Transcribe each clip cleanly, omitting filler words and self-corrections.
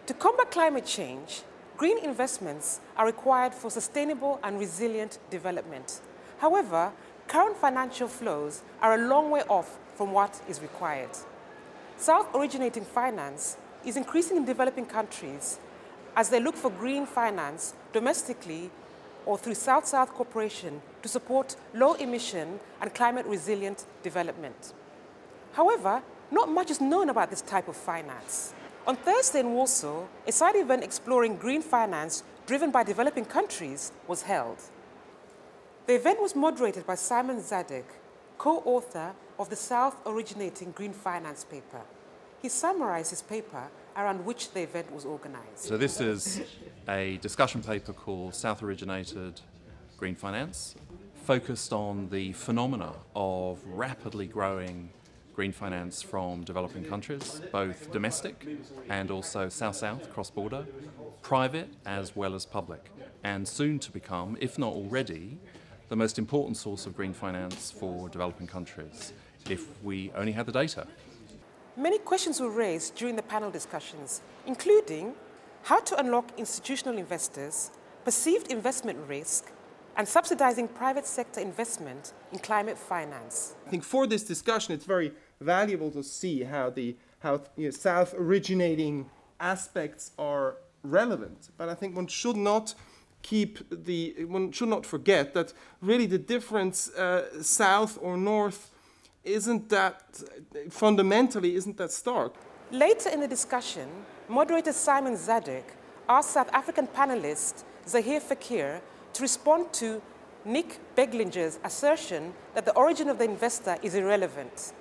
To combat climate change, green investments are required for sustainable and resilient development. However, current financial flows are a long way off from what is required. South-originating finance is increasing in developing countries as they look for green finance domestically or through South-South cooperation to support low-emission and climate-resilient development. However, not much is known about this type of finance. On Thursday in Warsaw, a side event exploring green finance driven by developing countries was held. The event was moderated by Simon Zadek, co-author of the South-originating green finance paper. He summarized his paper around which the event was organized. So this is a discussion paper called South-originated green finance, focused on the phenomena of rapidly growing green finance from developing countries, both domestic and also South-South, cross-border, private as well as public, and soon to become, if not already, the most important source of green finance for developing countries, if we only had the data. Many questions were raised during the panel discussions, including how to unlock institutional investors, perceived investment risk, and subsidizing private sector investment in climate finance. I think for this discussion, it's very valuable to see how South-originating aspects are relevant. But I think one should not forget that really the difference south or north fundamentally isn't that stark. Later in the discussion, moderator Simon Zadek asked South African panelist Zahir Fakir to respond to Nick Beglinger's assertion that the origin of the investor is irrelevant.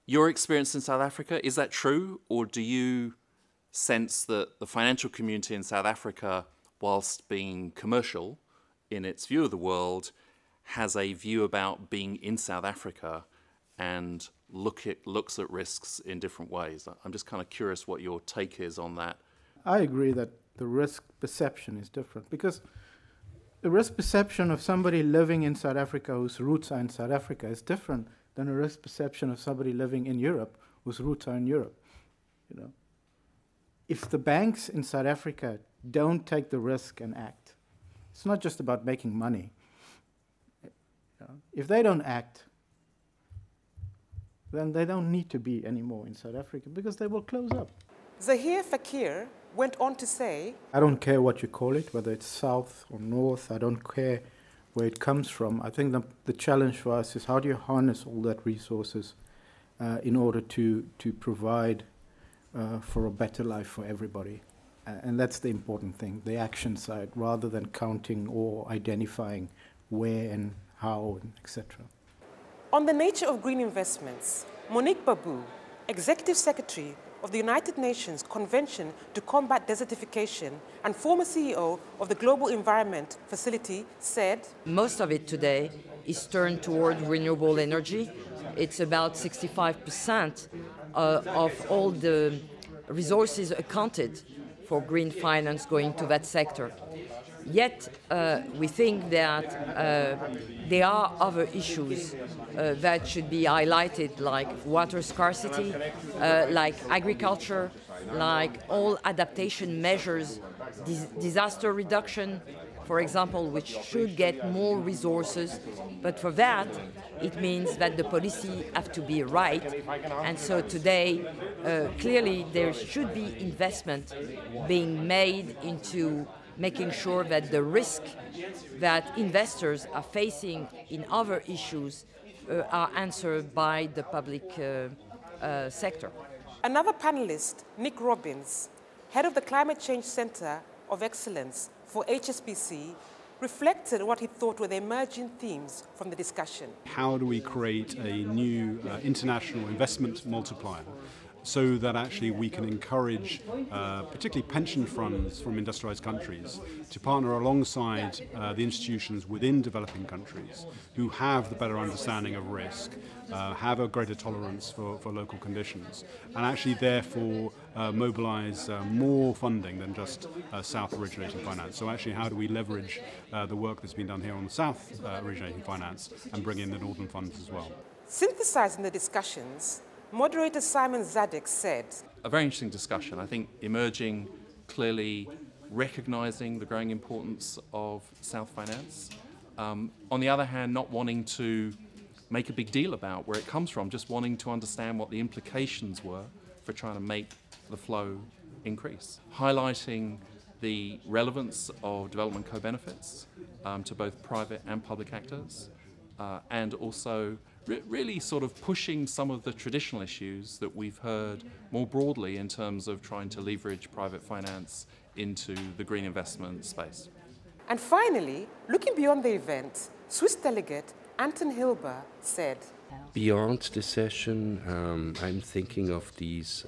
Your experience in South Africa, is that true? Or do you sense that the financial community in South Africa, whilst being commercial in its view of the world, has a view about being in South Africa and looks at risks in different ways? I'm just kind of curious what your take is on that. I agree that the risk perception is different, because the risk perception of somebody living in South Africa whose roots are in South Africa is different than a risk perception of somebody living in Europe whose roots are in Europe. You know, if the banks in South Africa don't take the risk and act, it's not just about making money. You know, if they don't act, then they don't need to be anymore in South Africa, because they will close up. Zahir Fakir went on to say, I don't care what you call it, whether it's south or north, I don't care where it comes from. I think the challenge for us is how do you harness all that resources in order to provide for a better life for everybody. And that's the important thing, the action side, rather than counting or identifying where and how, etc. On the nature of green investments, Monique Babu, Executive Secretary of the United Nations Convention to Combat Desertification and former CEO of the Global Environment Facility, said, most of it today is turned toward renewable energy. It's about 65% of all the resources accounted for green finance going to that sector. Yet we think that there are other issues that should be highlighted, like water scarcity, like agriculture, like all adaptation measures, disaster reduction, for example, which should get more resources. But for that, it means that the policy have to be right. And so today, clearly, there should be investment being made into making sure that the risk that investors are facing in other issues are answered by the public sector. Another panelist, Nick Robbins, head of the Climate Change Center of Excellence for HSBC, reflected what he thought were the emerging themes from the discussion. How do we create a new international investment multiplier so that actually we can encourage particularly pension funds from industrialized countries to partner alongside the institutions within developing countries who have the better understanding of risk, have a greater tolerance for local conditions, and actually therefore mobilize more funding than just South-originating finance. So actually, how do we leverage the work that's been done here on the South-originating finance and bring in the Northern funds as well? Synthesizing the discussions, moderator Simon Zadek said, a very interesting discussion. I think emerging clearly recognizing the growing importance of South finance. On the other hand, not wanting to make a big deal about where it comes from, just wanting to understand what the implications were for trying to make the flow increase. Highlighting the relevance of development co-benefits to both private and public actors, and also really sort of pushing some of the traditional issues that we've heard more broadly in terms of trying to leverage private finance into the green investment space. And finally, looking beyond the event, Swiss delegate Anton Hilber said, "Beyond the session, I'm thinking of these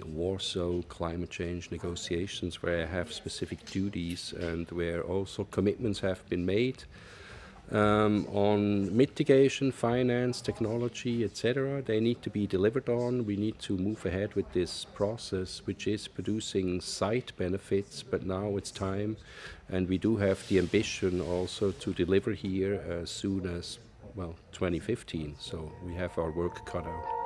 Warsaw Climate change negotiations where I have specific duties and where also commitments have been made on mitigation, finance, technology, etc. They need to be delivered on. We need to move ahead with this process, which is producing side benefits, but now it's time, and we do have the ambition also to deliver here as soon as, well, 2015, so we have our work cut out."